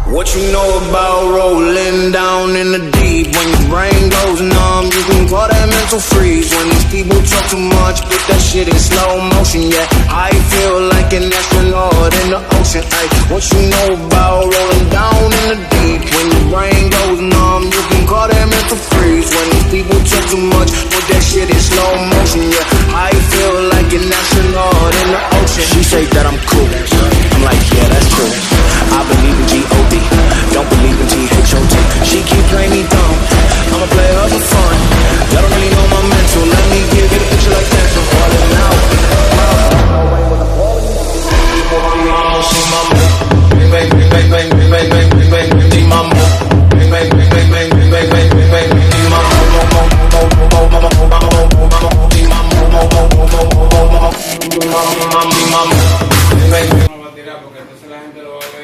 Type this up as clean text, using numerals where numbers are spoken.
What you know about rolling down in the deep? When your brain goes numb, you can call that mental freeze. When these people talk too much, put that shit in slow motion. Yeah, I feel like an astronaut in the ocean. Ay, what you know about rolling down in the deep? When your brain goes numb, you can call that mental freeze. When these people talk too much, put that shit in slow motion. Yeah, I feel like an astronaut in the ocean. She say that I'm cool, I'm like, yeah, that's true. I believe in G.O.D, don't believe in T.H.O.T. She keep playing me dumb, I'ma play her for fun. Y'all don't really know my mental, let me give you the picture like that. I'm falling out. Vamos a tirar porque entonces la gente lo va a ver.